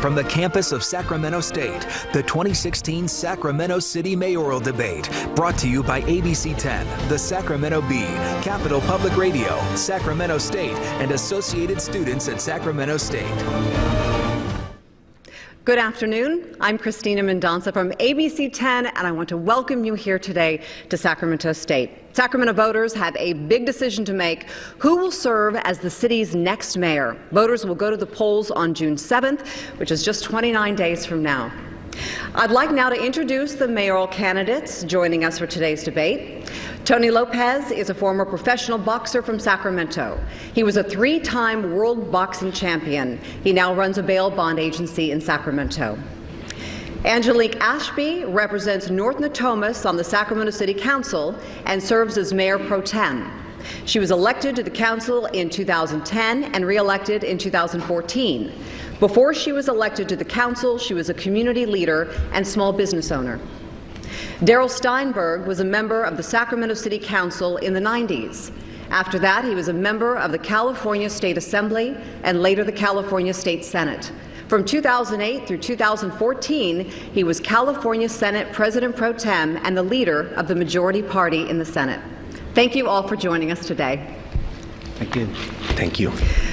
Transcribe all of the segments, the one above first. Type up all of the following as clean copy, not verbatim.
from the campus of Sacramento State, the 2016 Sacramento City Mayoral Debate, brought to you by ABC 10, the Sacramento Bee, Capital Public Radio, Sacramento State, and associated students at Sacramento State. Good afternoon. I'm Christina Mendonca from ABC 10, and I want to welcome you here today to Sacramento State. Sacramento voters have a big decision to make: who will serve as the city's next mayor. Voters will go to the polls on June 7th, which is just 29 days from now. I'd like now to introduce the mayoral candidates joining us for today's debate. Tony Lopez is a former professional boxer from Sacramento. He was a three-time world boxing champion. He now runs a bail bond agency in Sacramento. Angelique Ashby represents North Natomas on the Sacramento City Council and serves as Mayor Pro Tem. She was elected to the council in 2010 and re-elected in 2014. Before she was elected to the council, she was a community leader and small business owner. Darrell Steinberg was a member of the Sacramento City Council in the 90s. After that, he was a member of the California State Assembly and later the California State Senate. From 2008 through 2014, he was California Senate President Pro Tem and the leader of the majority party in the Senate. Thank you all for joining us today. Thank you. Thank you.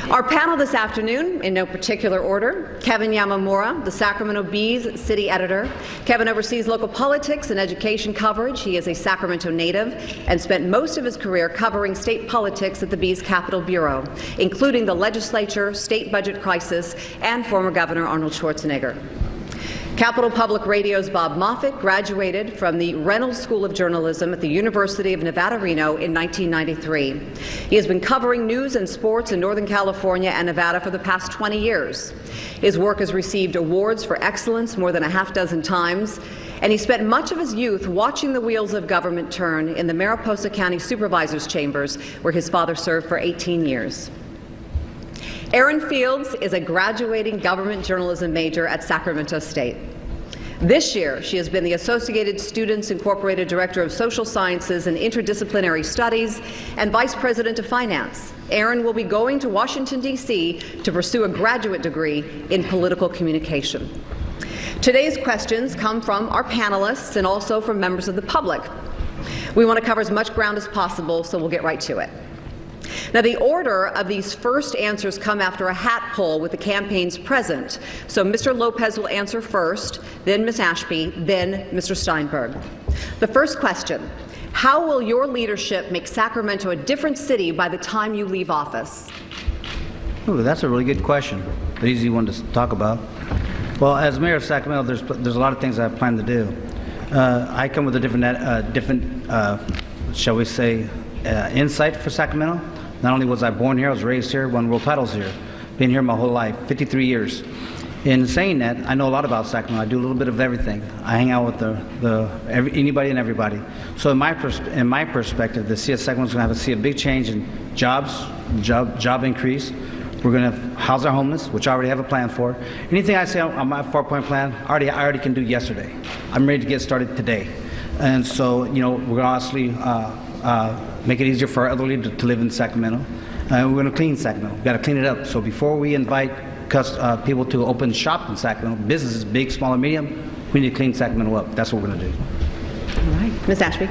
Our panel this afternoon, in no particular order: Kevin Yamamura, the Sacramento Bee's city editor. Kevin oversees local politics and education coverage. He is a Sacramento native and spent most of his career covering state politics at the Bee's Capitol Bureau, including the legislature, state budget crisis, and former Governor Arnold Schwarzenegger. Capital Public Radio's Bob Moffett graduated from the Reynolds School of Journalism at the University of Nevada, Reno in 1993. He has been covering news and sports in Northern California and Nevada for the past 20 years. His work has received awards for excellence more than a half dozen times, and he spent much of his youth watching the wheels of government turn in the Mariposa County Supervisor's Chambers, where his father served for 18 years. Erin Fields is a graduating government journalism major at Sacramento State. This year, she has been the Associated Students Incorporated Director of Social Sciences and Interdisciplinary Studies and Vice President of Finance. Erin will be going to Washington, D.C. to pursue a graduate degree in political communication. Today's questions come from our panelists and also from members of the public. We want to cover as much ground as possible, so we'll get right to it. Now, the order of these first answers come after a hat poll with the campaigns present. So Mr. Lopez will answer first, then Ms. Ashby, then Mr. Steinberg. The first question: how will your leadership make Sacramento a different city by the time you leave office? Ooh, that's a really good question. An easy one to talk about. Well, as mayor of Sacramento, there's a lot of things I plan to do. I come with a different shall we say, insight for Sacramento. Not only was I born here, I was raised here, won world titles here. Been here my whole life, 53 years. In saying that, I know a lot about Sacramento. I do a little bit of everything. I hang out with anybody and everybody. So in my perspective, the city of Sacramento's going to see a big change in job increase. We're going to house our homeless, which I already have a plan for. Anything I say on my 4-point plan, I already can do yesterday. I'm ready to get started today. And so, we're going to honestly make it easier for our elderly to live in Sacramento. We're going to clean Sacramento. We've got to clean it up. So before we invite people to open shop in Sacramento, businesses, big, small, or medium, we need to clean Sacramento up. That's what we're going to do. All right. Ms. Ashby.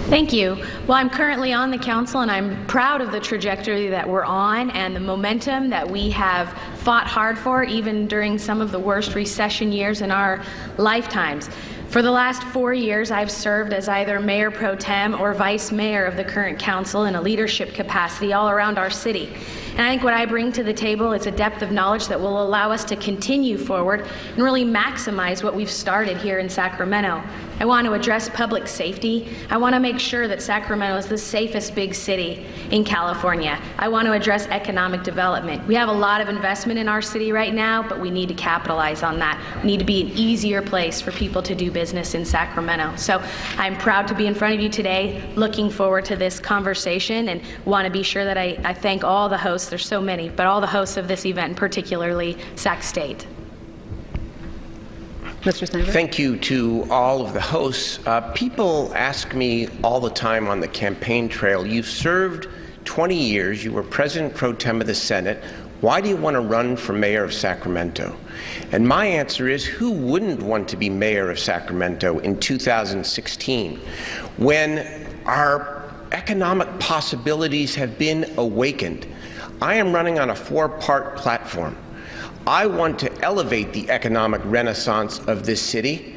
Thank you. Well, I'm currently on the council, and I'm proud of the trajectory that we're on and the momentum that we have fought hard for, even during some of the worst recession years in our lifetimes. For the last 4 years, I've served as either Mayor Pro Tem or Vice Mayor of the current council in a leadership capacity all around our city. And I think what I bring to the table is a depth of knowledge that will allow us to continue forward and really maximize what we've started here in Sacramento. I want to address public safety. I want to make sure that Sacramento is the safest big city in California. I want to address economic development. We have a lot of investment in our city right now, but we need to capitalize on that. We need to be an easier place for people to do business in Sacramento. So I'm proud to be in front of you today, looking forward to this conversation, and want to be sure that I thank all the hosts, there's so many, but all the hosts of this event, particularly Sac State. Mr. Steinberg? Thank you to all of the hosts. People ask me all the time on the campaign trail, you've served 20 years. You were President Pro Tem of the Senate. Why do you want to run for mayor of Sacramento? And my answer is, who wouldn't want to be mayor of Sacramento in 2016 when our economic possibilities have been awakened? I am running on a 4-part platform. I want to elevate the economic renaissance of this city,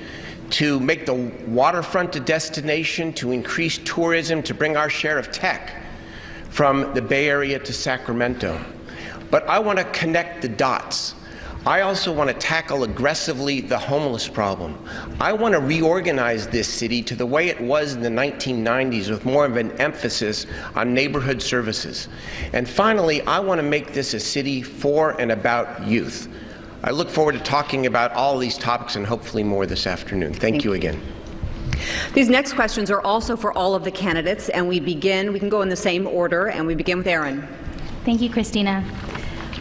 to make the waterfront a destination, to increase tourism, to bring our share of tech from the Bay Area to Sacramento. But I want to connect the dots. I also want to tackle aggressively the homeless problem. I want to reorganize this city to the way it was in the 1990s, with more of an emphasis on neighborhood services. And finally, I want to make this a city for and about youth. I look forward to talking about all these topics and hopefully more this afternoon. Thank you again. These next questions are also for all of the candidates, and we can go in the same order, and we begin with Aaron. Thank you, Christina.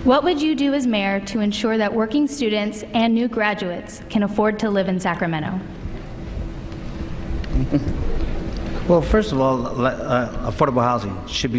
What would you do as mayor to ensure that working students and new graduates can afford to live in Sacramento? Well, first of all, affordable housing should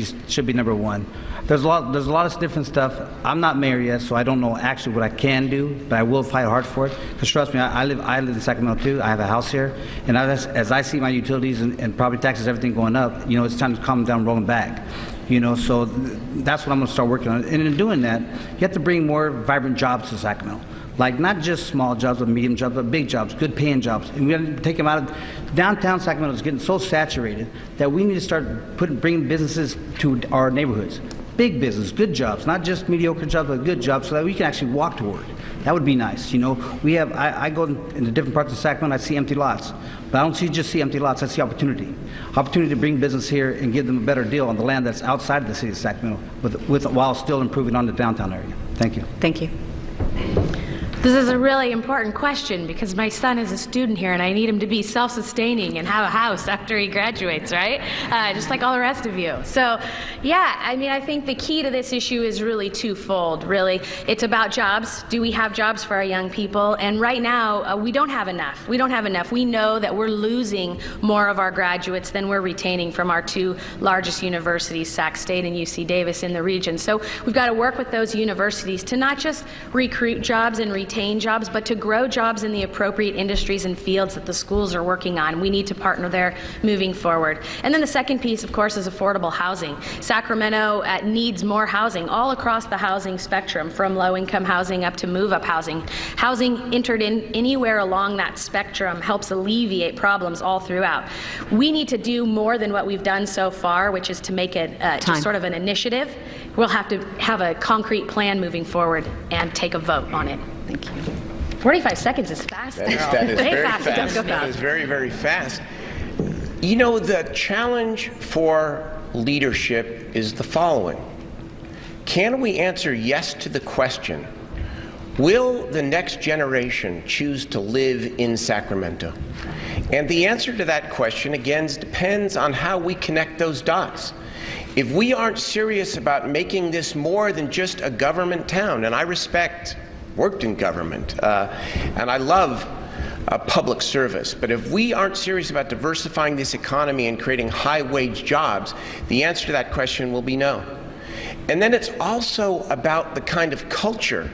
be number one. There's a lot of different stuff. I'm not mayor yet, so I don't know actually what I can do, but I will fight hard for it. Because trust me, I live in Sacramento too. I have a house here, and as I see my utilities and property taxes, everything going up, you know, it's time to calm down, rolling back. You know, so that's what I'm going to start working on. And in doing that, you have to bring more vibrant jobs to Sacramento. Like not just small jobs, but medium jobs, but big jobs, good paying jobs. And we have to take them out of downtown Sacramento. Is getting so saturated that we need to start bringing businesses to our neighborhoods. Big business, good jobs, not just mediocre jobs, but good jobs, so that we can actually walk to work. That would be nice. You know, I go into different parts of Sacramento, I see empty lots. But I don't see empty lots, I see opportunity. Opportunity to bring business here and give them a better deal on the land that's outside of the city of Sacramento, while still improving on the downtown area. Thank you. Thank you. This is a really important question because my son is a student here and I need him to be self-sustaining and have a house after he graduates, right? Just like all the rest of you. So, yeah, I mean, I think the key to this issue is really twofold, really. It's about jobs. Do we have jobs for our young people? And right now, we don't have enough. We don't have enough. We know that we're losing more of our graduates than we're retaining from our two largest universities, Sac State and UC Davis in the region. So we've got to work with those universities to not just recruit jobs and retain jobs, but to grow jobs in the appropriate industries and fields that the schools are working on. We need to partner there moving forward. And then the second piece, of course, is affordable housing. Sacramento needs more housing all across the housing spectrum, from low-income housing up to move-up housing. Housing entered in anywhere along that spectrum helps alleviate problems all throughout. We need to do more than what we've done so far, which is to make it just sort of an initiative. We'll have to have a concrete plan moving forward and take a vote on it. Thank you. 45 seconds is fast. That is very fast. That is very, very fast. You know, the challenge for leadership is the following. Can we answer yes to the question, will the next generation choose to live in Sacramento? And the answer to that question, again, depends on how we connect those dots. If we aren't serious about making this more than just a government town, and I worked in government, and I love public service, but if we aren't serious about diversifying this economy and creating high-wage jobs, the answer to that question will be no. And then it's also about the kind of culture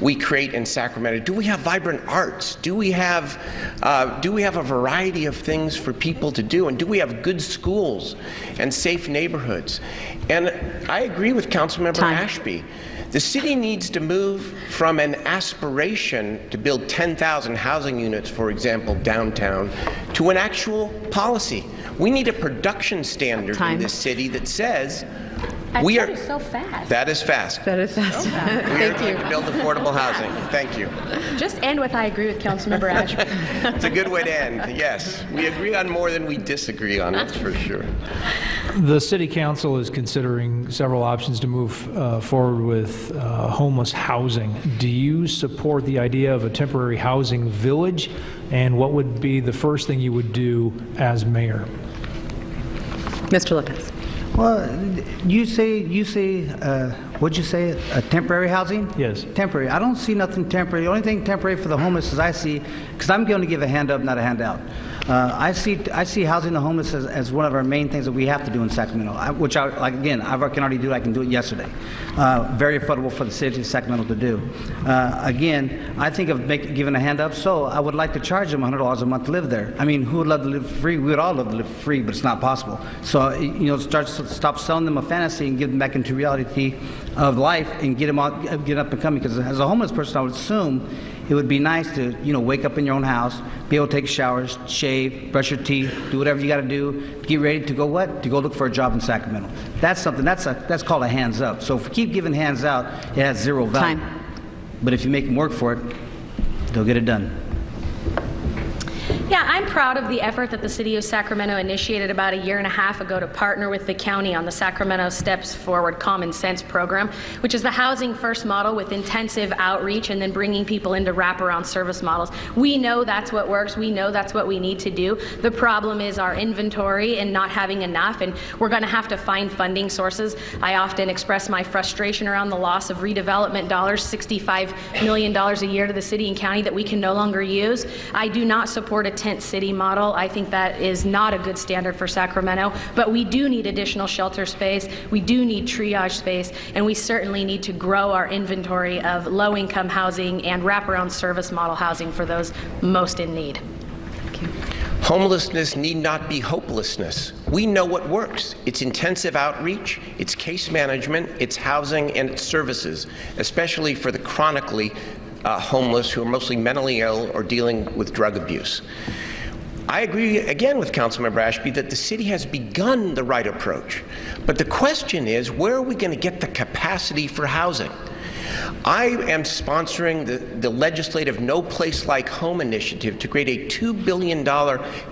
we create in Sacramento. Do we have vibrant arts? Do we have a variety of things for people to do? And do we have good schools and safe neighborhoods? And I agree with Councilmember Ashby. The city needs to move from an aspiration to build 10,000 housing units, for example, downtown, to an actual policy. We need a production standard in this city that says we are so fast. That is fast. That is fast. Thank you. To build affordable housing. Thank you. Just end with I agree with Councilmember Ashby. It's a good way to end. Yes, we agree on more than we disagree on. That's for sure. The City Council is considering several options to move forward with homeless housing. Do you support the idea of a temporary housing village? And what would be the first thing you would do as mayor? Mr. Lopez. Well, you say What'd you say? Temporary housing? Yes. Temporary. I don't see nothing temporary. The only thing temporary for the homeless is I see, because I'm going to give a hand up, not a handout. I see housing the homeless as one of our main things that we have to do in Sacramento, which I can already do. I can do it yesterday. Very affordable for the city of Sacramento to do. Again, I think of giving a hand up, so I would like to charge them $100 a month to live there. I mean, who would love to live free? We would all love to live free, but it's not possible. So, stop selling them a fantasy and give them back into reality of life and get up and coming. Because as a homeless person, I would assume it would be nice to, wake up in your own house, be able to take showers, shave, brush your teeth, do whatever you got to do, get ready to go what? To go look for a job in Sacramento. That's something, that's called a hands up. So if we keep giving hands out, it has zero value. Time. But if you make them work for it, they'll get it done. Yeah, I'm proud of the effort that the City of Sacramento initiated about a year and a half ago to partner with the county on the Sacramento Steps Forward Common Sense program, which is the housing first model with intensive outreach and then bringing people into wraparound service models. We know that's what works. We know that's what we need to do. The problem is our inventory and not having enough, and we're going to have to find funding sources. I often express my frustration around the loss of redevelopment dollars, $65 million a year to the city and county that we can no longer use. I do not support a tent city model. I think that is not a good standard for Sacramento, but we do need additional shelter space, we do need triage space, and we certainly need to grow our inventory of low-income housing and wraparound service model housing for those most in need. Thank you. Homelessness need not be hopelessness. We know what works. It's intensive outreach, it's case management, it's housing, and it's services, especially for the chronically homeless who are mostly mentally ill or dealing with drug abuse. I agree again with Councilmember Ashby that the city has begun the right approach. But the question is, where are we going to get the capacity for housing? I am sponsoring the legislative No Place Like Home initiative to create a $2 billion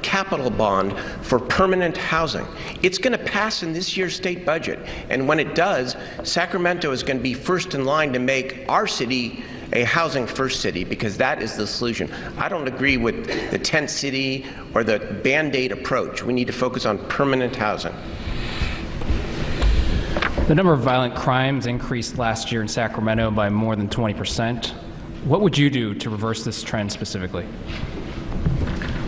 capital bond for permanent housing. It's going to pass in this year's state budget. And when it does, Sacramento is going to be first in line to make our city a housing first city, because that is the solution. I don't agree with the tent city or the Band-Aid approach. We need to focus on permanent housing. The number of violent crimes increased last year in Sacramento by more than 20%. What would you do to reverse this trend specifically?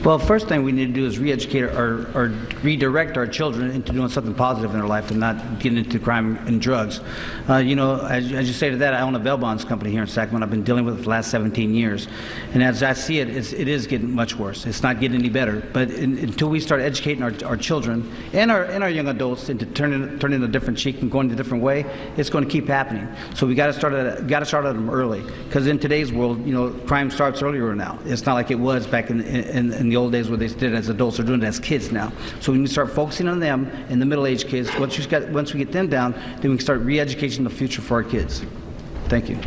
Well, first thing we need to do is re-educate or redirect our children into doing something positive in their life and not getting into crime and drugs. As you say to that, I own a bail bonds company here in Sacramento. I've been dealing with it for the last 17 years. And as I see it, it is getting much worse. It's not getting any better. But until we start educating our children and our young adults into turning a different cheek and going a different way, it's going to keep happening. So we got to start at them early. Because in today's world, crime starts earlier now. It's not like it was back in the old days where they did it as adults. They're doing it as kids now. So we need to start focusing on them and the middle-aged kids. Once we get them down, then we can start re-educating the future for our kids. Thank you.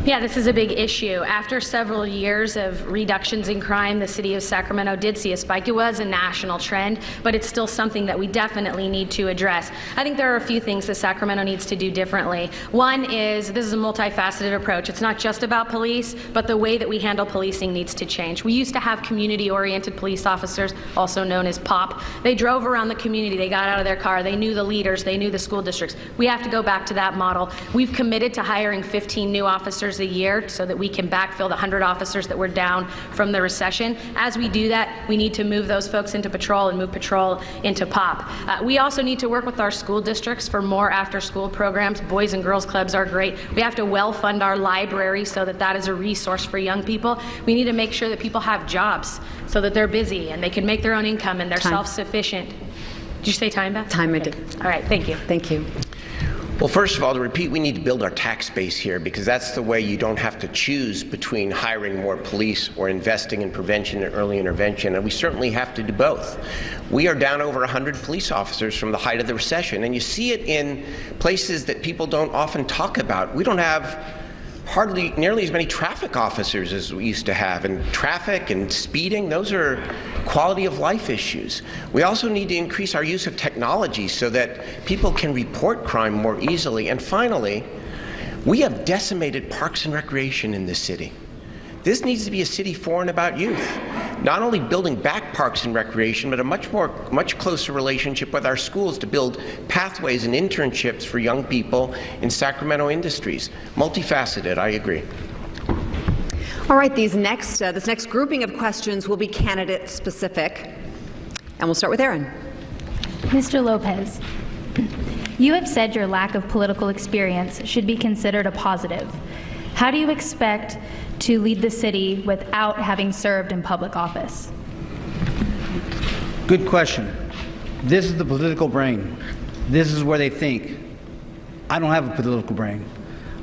Yeah, this is a big issue. After several years of reductions in crime, the city of Sacramento did see a spike. It was a national trend, but it's still something that we definitely need to address. I think there are a few things that Sacramento needs to do differently. One is, this is a multifaceted approach. It's not just about police, but the way that we handle policing needs to change. We used to have community-oriented police officers, also known as POP. They drove around the community, they got out of their car, they knew the leaders, they knew the school districts. We have to go back to that model. We've committed to hiring 15 new officers a year so that we can backfill the 100 officers that were down from the recession. As we do that, we need to move those folks into patrol and move patrol into POP. We also need to work with our school districts for more after-school programs. Boys and girls clubs are great. We have to well-fund our library so that that is a resource for young people. We need to make sure that people have jobs so that they're busy and they can make their own income and they're self-sufficient. Did you say time, Beth? Time, I did. All right, thank you. Thank you. Well, first of all, to repeat, we need to build our tax base here, because that's the way you don't have to choose between hiring more police or investing in prevention and early intervention, and we certainly have to do both. We are down over 100 police officers from the height of the recession, and you see it in places that people don't often talk about. We don't have hardly nearly as many traffic officers as we used to have, and traffic and speeding, those are quality of life issues. We also need to increase our use of technology so that people can report crime more easily. And finally, we have decimated parks and recreation in this city. This needs to be a city for and about youth. not only building back parks and recreation, but a much closer relationship with our schools to build pathways and internships for young people in Sacramento industries. Multifaceted, I agree. All right, this next grouping of questions will be candidate specific. And we'll start with Aaron. Mr. Lopez, you have said your lack of political experience should be considered a positive. How do you expect to lead the city without having served in public office? Good question. This is the political brain. This is where they think. I don't have a political brain.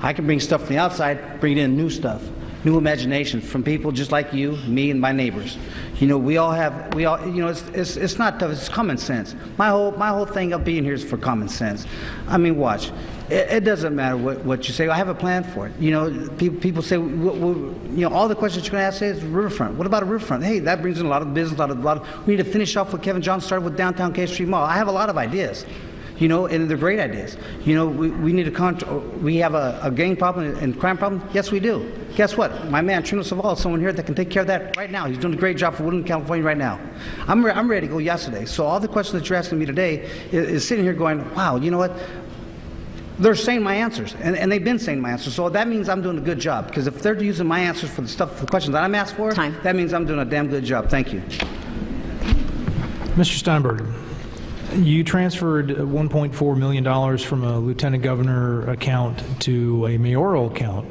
I can bring stuff from the outside, bring in new stuff, new imagination from people just like you, me, and my neighbors. You know, it's not tough, it's common sense. My whole thing of being here is for common sense. I mean, watch. It doesn't matter what you say. I have a plan for it. You know, people say, all the questions you're going to ask is riverfront. What about a riverfront? Hey, that brings in a lot of business, we need to finish off what Kevin Johnson started with downtown K Street Mall. I have a lot of ideas. You know, and they're great ideas. You know, we need we have a gang problem and crime problem? Yes, we do. Guess what? My man, Trino Saval, is someone here that can take care of that right now. He's doing a great job for Woodland, California right now. I'm ready to go yesterday. So all the questions that you're asking me today is sitting here going, wow, you know what? They're saying my answers, and they've been saying my answers. So that means I'm doing a good job, because if they're using my answers for the questions that I'm asked for, that means I'm doing a damn good job. Thank you. Mr. Steinberg. You transferred $1.4 million from a lieutenant governor account to a mayoral account.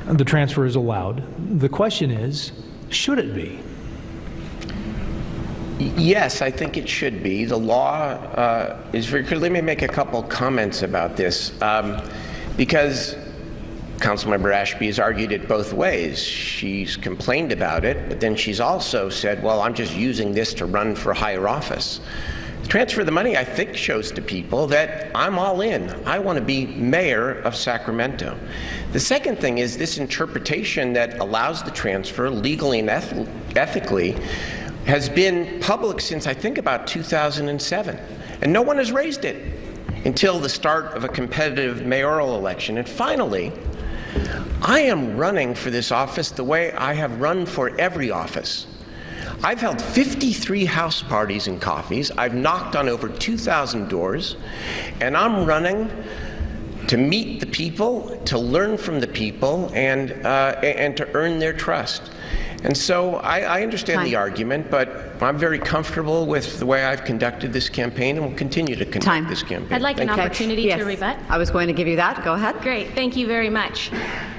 The transfer is allowed. The question is, should it be? Yes, I think it should be. The law is very clear. Let me make a couple comments about this, because Councilmember Ashby has argued it both ways. She's complained about it, but then she's also said, well, I'm just using this to run for higher office. The transfer of the money, I think, shows to people that I'm all in. I want to be mayor of Sacramento. The second thing is this interpretation that allows the transfer legally and ethically has been public since I think about 2007, and no one has raised it until the start of a competitive mayoral election. And finally, I am running for this office the way I have run for every office. I've held 53 house parties and coffees. I've knocked on over 2,000 doors, and I'm running to meet the people, to learn from the people, and to earn their trust. And so I understand the argument, but I'm very comfortable with the way I've conducted this campaign and will continue to conduct this campaign. I'd like an opportunity to rebut. I was going to give you that. Go ahead. Great. Thank you very much.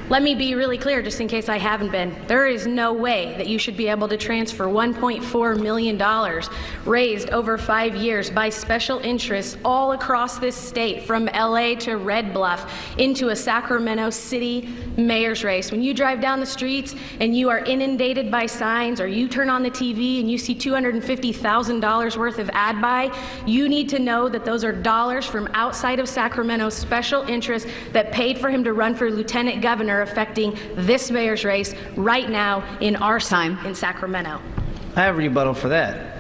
Let me be really clear, just in case I haven't been. There is no way that you should be able to transfer $1.4 million raised over 5 years by special interests all across this state, from LA to Red Bluff, into a Sacramento City mayor's race. When you drive down the streets and you are inundated by signs, or you turn on the TV and you see $250,000 worth of ad buy, you need to know that those are dollars from outside of Sacramento's special interests that paid for him to run for lieutenant governor, affecting this mayor's race right now in our city in Sacramento. I have a rebuttal for that.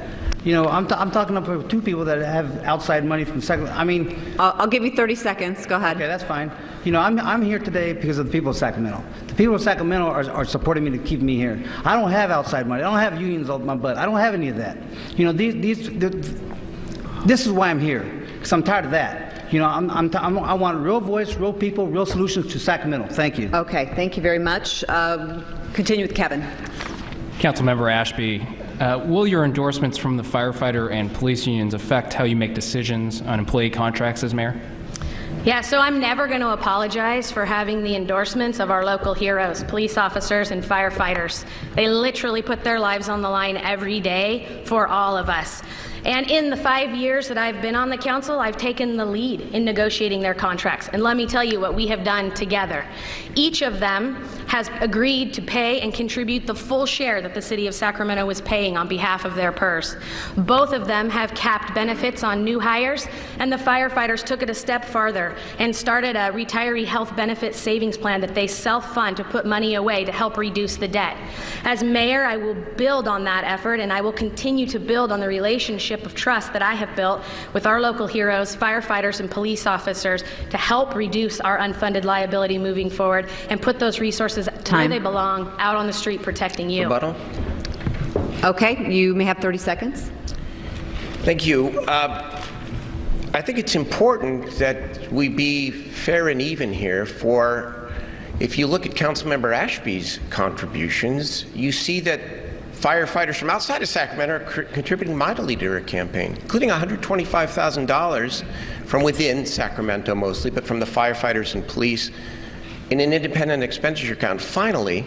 You know, I'm talking up with two people that have outside money from Sacramento. I mean, I'll give you 30 seconds. Go ahead. Okay, that's fine. You know, I'm here today because of the people of Sacramento. The people of Sacramento are supporting me to keep me here. I don't have outside money. I don't have unions on my butt. I don't have any of that. You know, this is why I'm here, because I'm tired of that. You know, I want real voice, real people, real solutions to Sacramento. Thank you. Okay, thank you very much. Continue with Kevin. Councilmember Ashby, will your endorsements from the firefighter and police unions affect how you make decisions on employee contracts as mayor? Yeah, so I'm never going to apologize for having the endorsements of our local heroes, police officers and firefighters. They literally put their lives on the line every day for all of us. And in the 5 years that I've been on the council, I've taken the lead in negotiating their contracts. And let me tell you what we have done together. Each of them has agreed to pay and contribute the full share that the city of Sacramento was paying on behalf of their purse. Both of them have capped benefits on new hires, and the firefighters took it a step farther and started a retiree health benefit savings plan that they self-fund to put money away to help reduce the debt. As mayor, I will build on that effort, and I will continue to build on the relationship of trust that I have built with our local heroes, firefighters and police officers, to help reduce our unfunded liability moving forward and put those resources where they belong, out on the street protecting you. Rebuttal? Okay, you may have 30 seconds. Thank you. I think it's important that we be fair and even here. If you look at Councilmember Ashby's contributions, you see that firefighters from outside of Sacramento are contributing mightily to her campaign, including $125,000 from within Sacramento mostly, but from the firefighters and police in an independent expenditure account. Finally,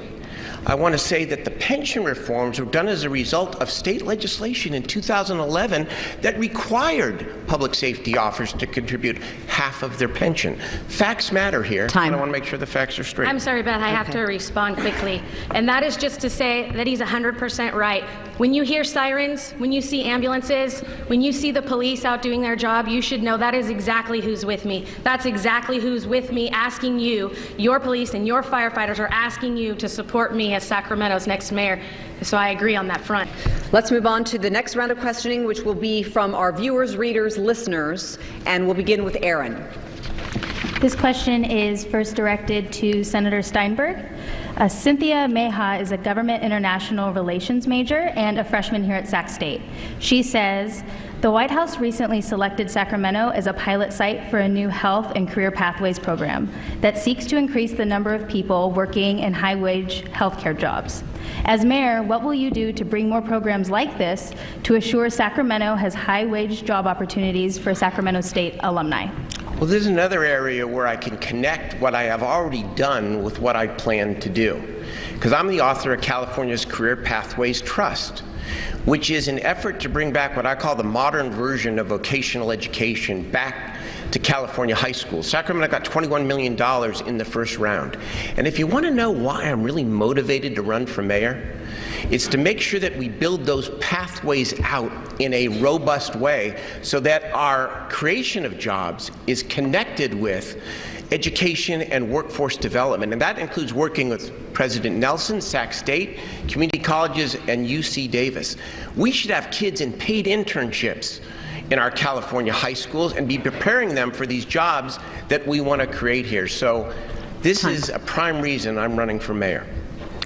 I want to say that the pension reforms were done as a result of state legislation in 2011 that required public safety officers to contribute half of their pension. Facts matter here. Time. And I want to make sure the facts are straight. I'm sorry, Beth, I have to respond quickly. And that is just to say that he's 100% right. When you hear sirens, when you see ambulances, when you see the police out doing their job, you should know that is exactly who's with me. That's exactly who's with me, asking you, your police and your firefighters are asking you to support me as Sacramento's next mayor. So I agree on that front. Let's move on to the next round of questioning, which will be from our viewers, readers, listeners, and we'll begin with Aaron. This question is first directed to Senator Steinberg. Cynthia Meha is a government international relations major and a freshman here at Sac State. She says, the White House recently selected Sacramento as a pilot site for a new health and career pathways program that seeks to increase the number of people working in high-wage healthcare jobs. As mayor, what will you do to bring more programs like this to assure Sacramento has high-wage job opportunities for Sacramento State alumni? Well, this is another area where I can connect what I have already done with what I plan to do. Because I'm the author of California's Career Pathways Trust, which is an effort to bring back what I call the modern version of vocational education back to California high schools. Sacramento got $21 million in the first round. And if you want to know why I'm really motivated to run for mayor, it's to make sure that we build those pathways out in a robust way so that our creation of jobs is connected with education and workforce development. And that includes working with President Nelson, Sac State, community colleges, and UC Davis. We should have kids in paid internships in our California high schools and be preparing them for these jobs that we want to create here. So this is a prime reason I'm running for mayor.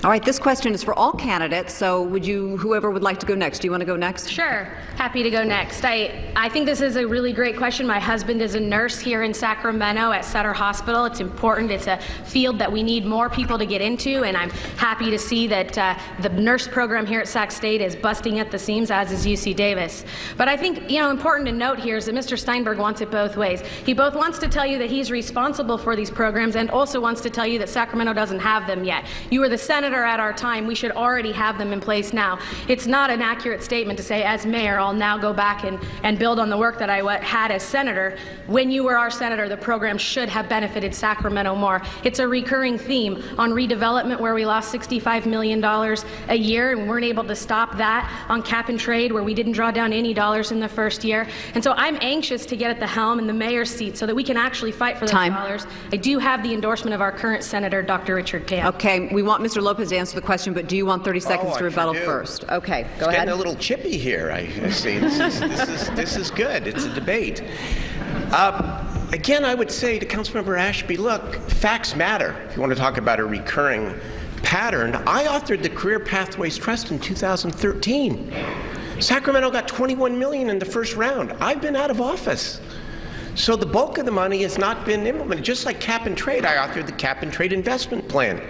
All right, this question is for all candidates, so whoever would like to go next, do you want to go next? Sure, happy to go next. I think this is a really great question. My husband is a nurse here in Sacramento at Sutter Hospital. It's important. It's a field that we need more people to get into, and I'm happy to see that the nurse program here at Sac State is busting at the seams, as is UC Davis. But I think, important to note here is that Mr. Steinberg wants it both ways. He both wants to tell you that he's responsible for these programs and also wants to tell you that Sacramento doesn't have them yet. You were the senator at our time. We should already have them in place now. It's not an accurate statement to say, as mayor, I'll now go back and build on the work that I had as senator. When you were our senator, the program should have benefited Sacramento more. It's a recurring theme on redevelopment, where we lost $65 million a year and weren't able to stop that, on cap and trade, where we didn't draw down any dollars in the first year. And so I'm anxious to get at the helm in the mayor's seat so that we can actually fight for those dollars. I do have the endorsement of our current senator, Dr. Richard Tam. Okay, we want Mr. Lopez to answer the question, but do you want 30 seconds to rebuttal first? Okay, go ahead. Getting a little chippy here, I see. This is good. It's a debate. Again, I would say to Councilmember Ashby, look, facts matter. If you want to talk about a recurring pattern, I authored the Career Pathways Trust in 2013. Sacramento got $21 million in the first round. I've been out of office. So the bulk of the money has not been implemented. Just like cap and trade, I authored the cap and trade investment plan.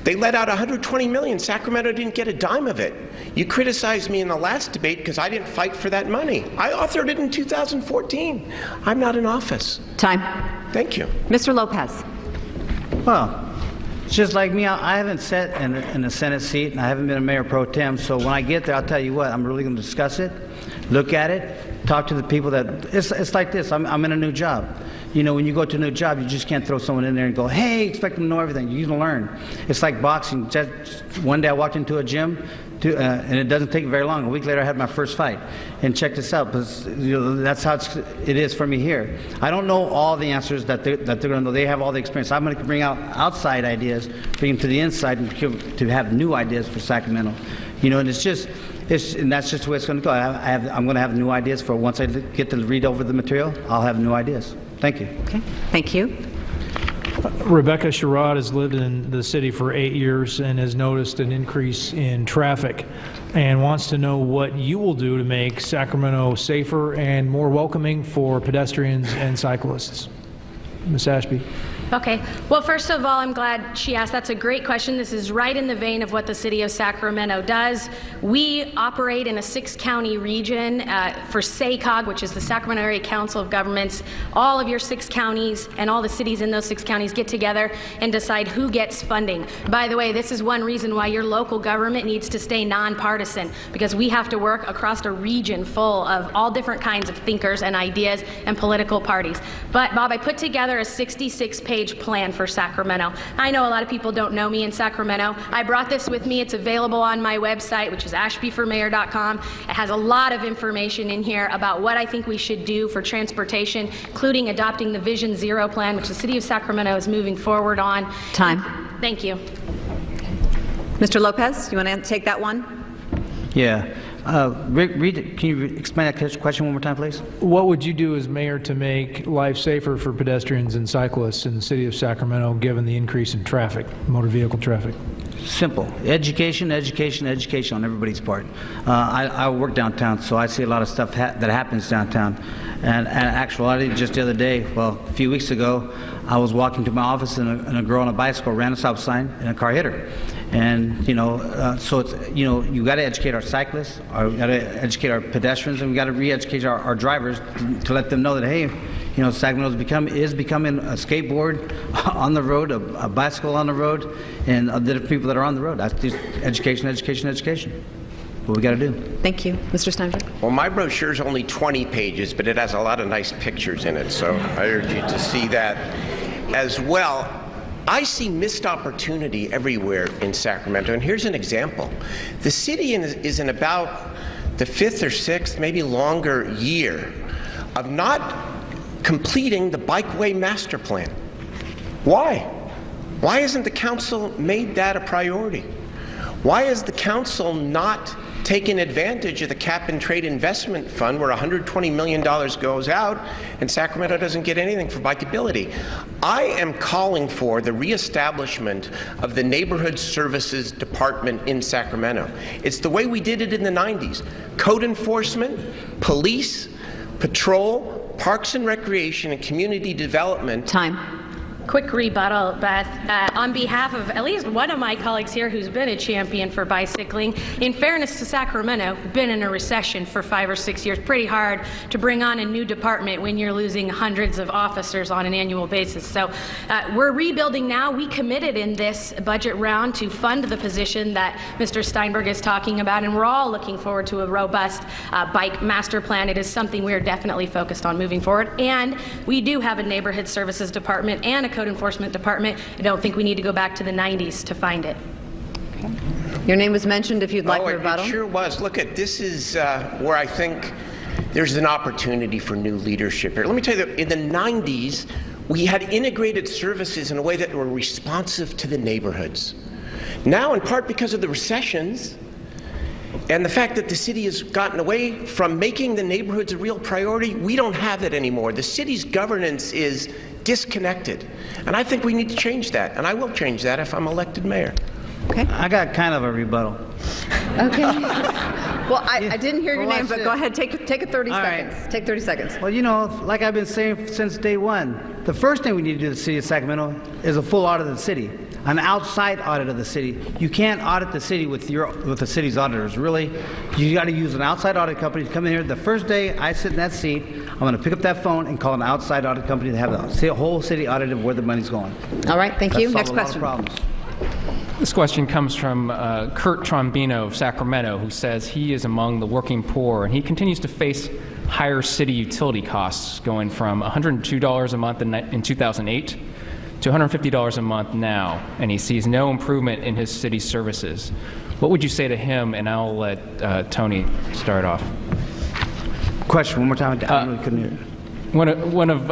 They let out $120 million. Sacramento didn't get a dime of it. You criticized me in the last debate because I didn't fight for that money. I authored it in 2014. I'm not in office. Time. Thank you. Mr. Lopez. Well, it's just like me. I haven't sat in a Senate seat, and I haven't been a mayor pro tem. So when I get there, I'll tell you what, I'm really going to discuss it, look at it, talk to the people that, it's like this. I'm in a new job. When you go to a new job, you just can't throw someone in there and go, hey, expect them to know everything. You can learn. It's like boxing. Just one day I walked into a gym, and it doesn't take very long. A week later, I had my first fight. And check this out, because that's how it is for me here. I don't know all the answers that they're going to know. They have all the experience. I'm going to bring out outside ideas, bring them to the inside, and to have new ideas for Sacramento. And and that's just the way it's going to go. I'm going to have new ideas for once I get to read over the material. I'll have new ideas. Thank you. Okay. Thank you. Rebecca Sherrod has lived in the city for 8 years and has noticed an increase in traffic and wants to know what you will do to make Sacramento safer and more welcoming for pedestrians and cyclists. Ms. Ashby. Okay. Well, first of all, I'm glad she asked. That's a great question. This is right in the vein of what the city of Sacramento does. We operate in a 6-county region for SACOG, which is the Sacramento Area Council of Governments. All of your 6 counties and all the cities in those 6 counties get together and decide who gets funding. By the way, this is one reason why your local government needs to stay nonpartisan, because we have to work across a region full of all different kinds of thinkers and ideas and political parties. But, Bob, I put together a 66-page plan for Sacramento. I know a lot of people don't know me in Sacramento. I brought this with me. It's available on my website, which is ashbyformayor.com. It has a lot of information in here about what I think we should do for transportation, including adopting the Vision Zero plan, which the city of Sacramento is moving forward on. Time. Thank you. Mr. Lopez, you want to take that one? Yeah. Can you explain that question one more time, please? What would you do as mayor to make life safer for pedestrians and cyclists in the city of Sacramento, given the increase in traffic, motor vehicle traffic? Simple. Education, education, education on everybody's part. I work downtown, so I see a lot of stuff that happens downtown. And actually, just the other day, well, a few weeks ago, I was walking to my office and a girl on a bicycle ran a stop sign and a car hit her. And, so it's, you got to educate our cyclists, we got to educate our pedestrians, and we got to re-educate our drivers to let them know that, hey, Sacramento is becoming a skateboard on the road, a bicycle on the road, and the different people that are on the road. That's just education, education, education. What we got to do. Thank you. Mr. Steinberg. Well, my brochure is only 20 pages, but it has a lot of nice pictures in it, so I urge you to see that as well. I see missed opportunity everywhere in Sacramento, and here's an example. The city is in about the 5th or 6th, maybe longer year of not completing the bikeway master plan. Why? Why hasn't the council made that a priority? Why is the council not taking advantage of the cap and trade investment fund where $120 million goes out and Sacramento doesn't get anything for bikeability? I am calling for the reestablishment of the Neighborhood Services Department in Sacramento. It's the way we did it in the 90s. Code enforcement, police, patrol, parks and recreation, and community development. Time. Quick rebuttal, Beth. On behalf of at least one of my colleagues here who's been a champion for bicycling, in fairness to Sacramento, been in a recession for 5 or 6 years. Pretty hard to bring on a new department when you're losing hundreds of officers on an annual basis. So we're rebuilding now. We committed in this budget round to fund the position that Mr. Steinberg is talking about, and we're all looking forward to a robust bike master plan. It is something we are definitely focused on moving forward. And we do have a neighborhood services department and a code enforcement department. I don't think we need to go back to the 90s to find it. Okay. Your name was mentioned if you'd like a rebuttal. It sure was. Look, this is where I think there's an opportunity for new leadership here. Let me tell you that in the 90s, we had integrated services in a way that were responsive to the neighborhoods. Now, in part because of the recessions and the fact that the city has gotten away from making the neighborhoods a real priority, we don't have that anymore. The city's governance is disconnected. And I think we need to change that. And I will change that if I'm elected mayor. Okay. I got kind of a rebuttal. Okay. Well, I didn't hear your name, but go ahead. Take a 30 seconds. Right. Take 30 seconds. Well, like I've been saying since day one, the first thing we need to do in the city of Sacramento is a full audit of the city, an outside audit of the city. You can't audit the city with the city's auditors. Really, you got to use an outside audit company to come in here. The first day I sit in that seat, I'm going to pick up that phone and call an outside audit company to have the whole city audited where the money's going. All right. Thank you. That's Next question. problems. This question comes from Kurt Trombino of Sacramento, who says he is among the working poor, and he continues to face higher city utility costs, going from $102 a month in 2008 to $150 a month now, and he sees no improvement in his city services. What would you say to him? And I'll let Tony start off. Question one more time. I really couldn't hear it. One of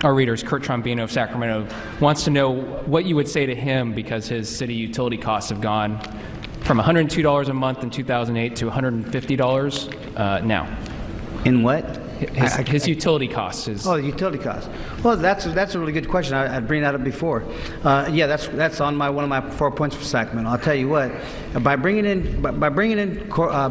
our readers, Kurt Trombino of Sacramento, wants to know what you would say to him because his city utility costs have gone from $102 a month in 2008 to $150 now. In what? His utility costs. Oh, utility costs. Well, that's a really good question. I'd bring that up before. Yeah, that's on one of my 4 points for Sacramento. I'll tell you what. By bringing in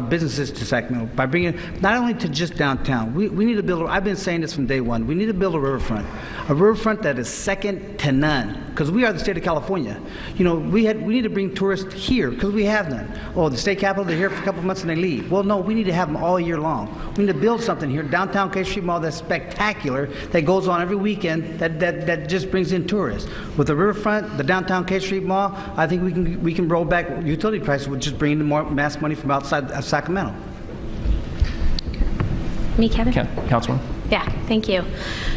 businesses to Sacramento, by bringing not only to just downtown, we need to build. I've been saying this from day one. We need to build a riverfront that is second to none. Because we are the state of California. You know, we need to bring tourists here because we have none. Oh, the state capital, they're here for a couple months and they leave. Well, no, we need to have them all year long. We need to build something here, downtown K Street Mall, that's spectacular, that goes on every weekend, that just brings in tourists. With the riverfront, the downtown K Street Mall, I think we can roll back utility prices, which just bring in more mass money from outside of Sacramento. Me, Kevin? Councilman? Yeah, thank you.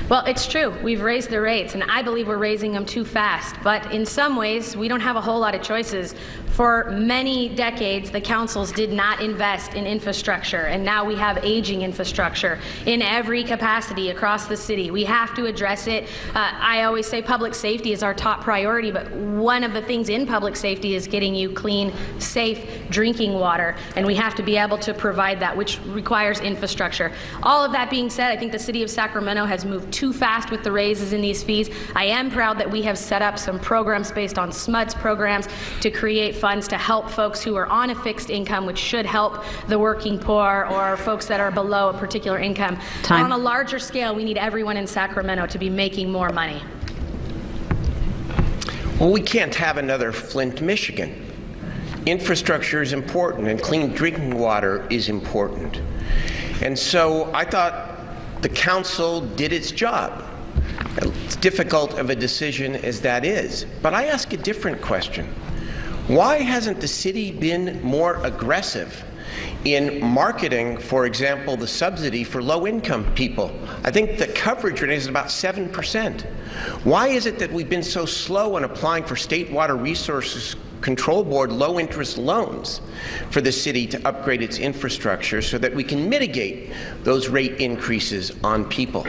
Well, it's true. We've raised the rates, and I believe we're raising them too fast. But in some ways, we don't have a whole lot of choices. For many decades, the councils did not invest in infrastructure, and now we have aging infrastructure in every capacity across the city. We have to address it. I always say public safety is our top priority, but one of the things in public safety is getting you clean, safe drinking water, and we have to be able to provide that, which requires infrastructure. All of that being said, I think the city of Sacramento has moved too fast with the raises in these fees. I am proud that we have set up some programs based on SMUDS programs to create funds to help folks who are on a fixed income, which should help the working poor or folks that are below a particular income. Time. On a larger scale, we need everyone in Sacramento to be making more money. Well, we can't have another Flint, Michigan. Infrastructure is important, and clean drinking water is important. And so I thought the council did its job. As difficult of a decision as that is. But I ask a different question. Why hasn't the city been more aggressive in marketing, for example, the subsidy for low-income people? I think the coverage rate is about 7%. Why is it that we've been so slow in applying for State Water Resources Control Board low-interest loans for the city to upgrade its infrastructure so that we can mitigate those rate increases on people?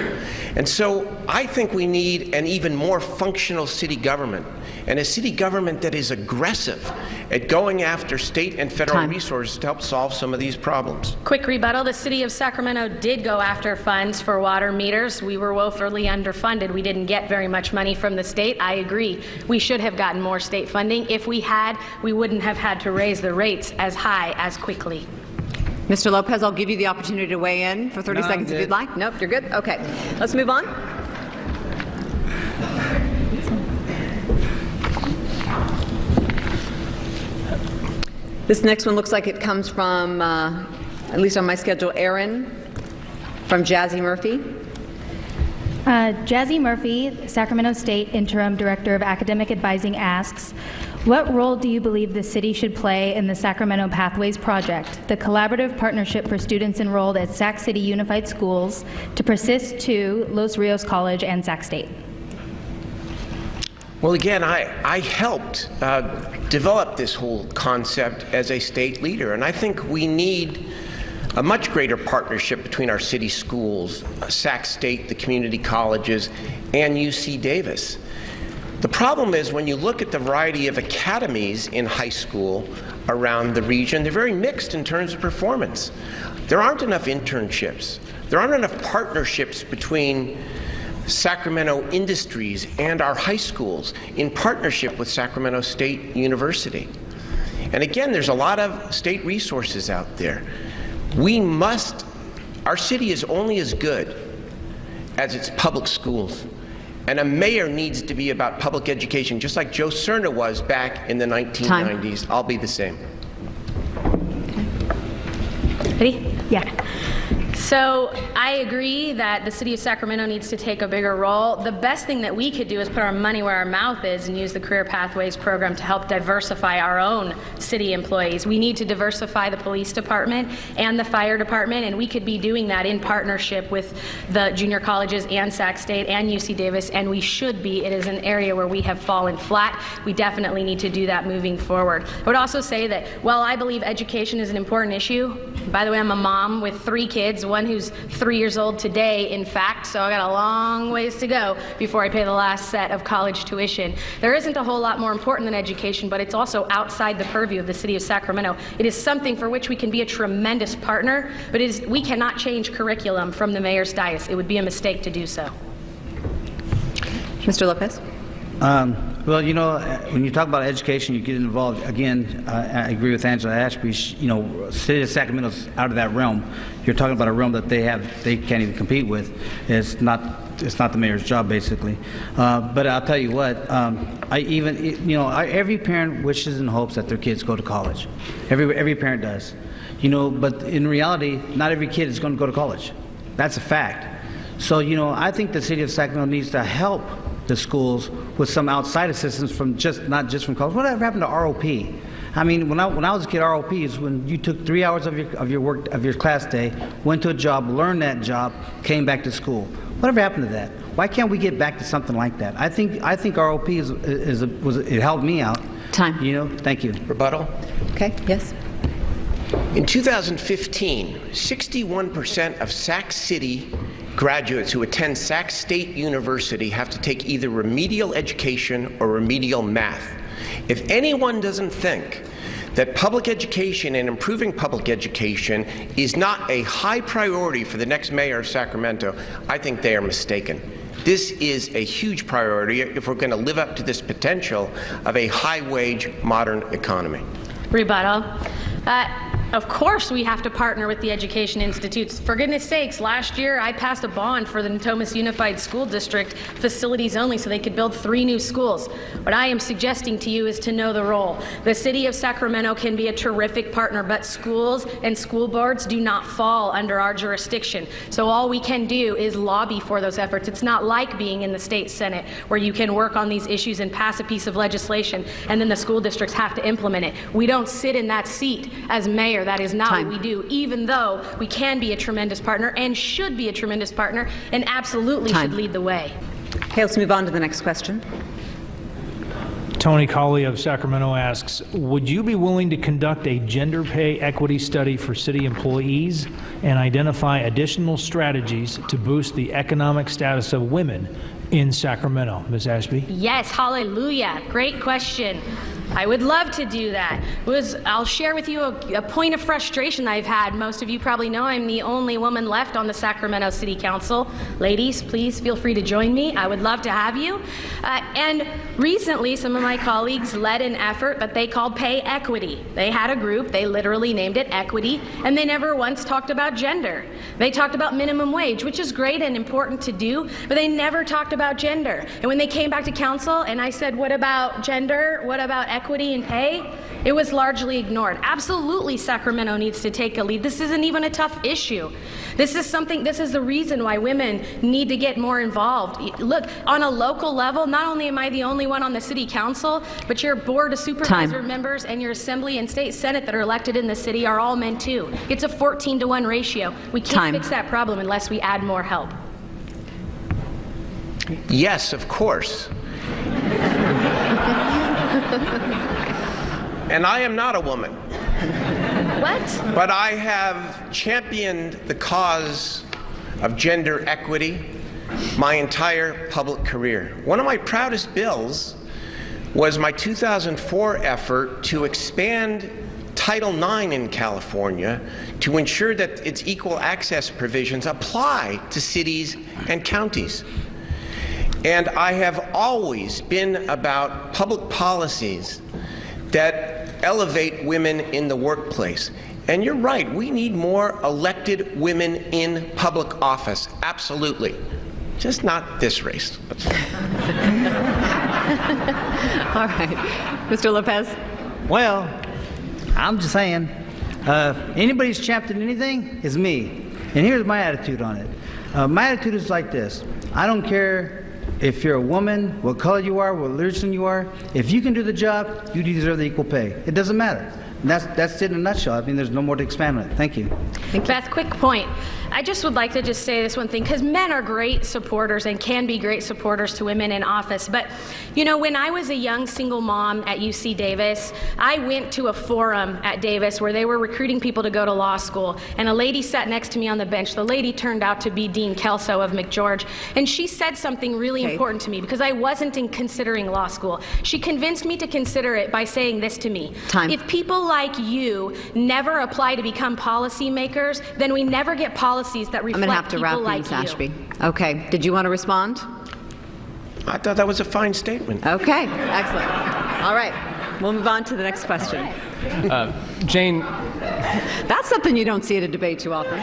And so I think we need an even more functional city government, and a city government that is aggressive at going after state and federal resources to help solve some of these problems. Quick rebuttal. The city of Sacramento did go after funds for water meters. We were woefully underfunded. We didn't get very much money from the state. I agree. We should have gotten more state funding. If we had, we wouldn't have had to raise the rates as high as quickly. Mr. Lopez, I'll give you the opportunity to weigh in for 30 seconds if you'd like. Nope, you're good? Okay. Let's move on. This next one looks like it comes from, at least on my schedule, Aaron from Jazzy Murphy. Jazzy Murphy, Sacramento State Interim Director of Academic Advising, asks, what role do you believe the city should play in the Sacramento Pathways Project, the collaborative partnership for students enrolled at Sac City Unified Schools to persist to Los Rios College and Sac State? Well, again, I helped develop this whole concept as a state leader, and I think we need a much greater partnership between our city schools, Sac State, the community colleges, and UC Davis. The problem is when you look at the variety of academies in high school around the region, they're very mixed in terms of performance. There aren't enough internships. There aren't enough partnerships between Sacramento industries and our high schools in partnership with Sacramento State University. And again, there's a lot of state resources out there. Our city is only as good as its public schools. And a mayor needs to be about public education, just like Joe Cerna was back in the 1990s. Time. I'll be the same. Ready? Yeah. So I agree that the city of Sacramento needs to take a bigger role. The best thing that we could do is put our money where our mouth is and use the Career Pathways program to help diversify our own city employees. We need to diversify the police department and the fire department, and we could be doing that in partnership with the junior colleges and Sac State and UC Davis, and we should be. It is an area where we have fallen flat. We definitely need to do that moving forward. I would also say that while I believe education is an important issue, by the way, I'm a mom with 3 kids, one who's 3 years old today, in fact, so I got a long ways to go before I pay the last set of college tuition. There isn't a whole lot more important than education, but it's also outside the purview of the city of Sacramento. It is something for which we can be a tremendous partner, but we cannot change curriculum from the mayor's dais. It would be a mistake to do so. Mr. Lopez. Well, you know, when you talk about education, you get involved. Again, I agree with Angela Ashby. You know, city of Sacramento's out of that realm. You're talking about a realm that they can't even compete with. It's not the mayor's job, basically. But I'll tell you what. Every parent wishes and hopes that their kids go to college. Every parent does. You know, but in reality, not every kid is going to go to college. That's a fact. So, you know, I think the city of Sacramento needs to help the schools with some outside assistance from not just from college. Whatever happened to ROP? I mean, when I was a kid, ROP is when you took 3 hours of your class day, went to a job, learned that job, came back to school. Whatever happened to that? Why can't we get back to something like that? I think ROP it helped me out. Time. You know, thank you. Rebuttal. Okay. Yes. In 2015, 61% of Sac City graduates who attend Sac State University have to take either remedial education or remedial math. If anyone doesn't think that public education and improving public education is not a high priority for the next mayor of Sacramento, I think they are mistaken. This is a huge priority if we're going to live up to this potential of a high-wage, modern economy. Rebuttal. Of course we have to partner with the education institutes. For goodness sakes, last year I passed a bond for the Natomas Unified School District facilities only so they could build 3 new schools. What I am suggesting to you is to know the role. The city of Sacramento can be a terrific partner, but schools and school boards do not fall under our jurisdiction. So all we can do is lobby for those efforts. It's not like being in the state Senate where you can work on these issues and pass a piece of legislation and then the school districts have to implement it. We don't sit in that seat as mayor. That is not what we do, even though we can be a tremendous partner and should be a tremendous partner and absolutely should lead the way. Okay, let's move on to the next question. Tony Colley of Sacramento asks, would you be willing to conduct a gender pay equity study for city employees and identify additional strategies to boost the economic status of women in Sacramento? Ms. Ashby? Yes, hallelujah. Great question. I would love to do that. I'll share with you a point of frustration I've had. Most of you probably know I'm the only woman left on the Sacramento City Council. Ladies, please feel free to join me. I would love to have you. And recently, some of my colleagues led an effort that they called Pay Equity. They had a group, they literally named it Equity, and they never once talked about gender. They talked about minimum wage, which is great and important to do, but they never talked about gender. And when they came back to council and I said, what about gender? What about equity and pay? It was largely ignored. Absolutely, Sacramento needs to take a lead. This isn't even a tough issue. This is the reason why women need to get more involved. Look, on a local level, not only am I the only one on the city council, but your board of supervisor members and your assembly and state senate that are elected in the city are all men too. It's a 14-to-1 ratio. We can't fix that problem unless we add more help. Yes, of course. And I am not a woman. What? But I have championed the cause of gender equity my entire public career. One of my proudest bills was my 2004 effort to expand Title IX in California to ensure that its equal access provisions apply to cities and counties. And I have always been about public policies that elevate women in the workplace. And you're right, we need more elected women in public office, absolutely. Just not this race. All right. Mr. Lopez? Well, I'm just saying, anybody's championed anything is me. And here's my attitude on it. My attitude is like this. I don't care if you're a woman, what color you are, what religion you are. If you can do the job, you deserve the equal pay. It doesn't matter. That's it in a nutshell. I mean, there's no more to expand on it. Thank you. Beth, quick point. I just would like to just say this one thing, because men are great supporters and can be great supporters to women in office. But, you know, when I was a young single mom at UC Davis, I went to a forum at Davis where they were recruiting people to go to law school. And a lady sat next to me on the bench. The lady turned out to be Dean Kelso of McGeorge. And she said something really important to me, because I wasn't considering law school. She convinced me to consider it by saying this to me. Time. If people like you never apply to become policymakers, then we never get policies that reflect I'm going to have to wrap like things, you. Ashby. Okay. Did you want to respond? I thought that was a fine statement. Okay. Excellent. All right. We'll move on to the next question. Jane, That's something you don't see at a debate too often.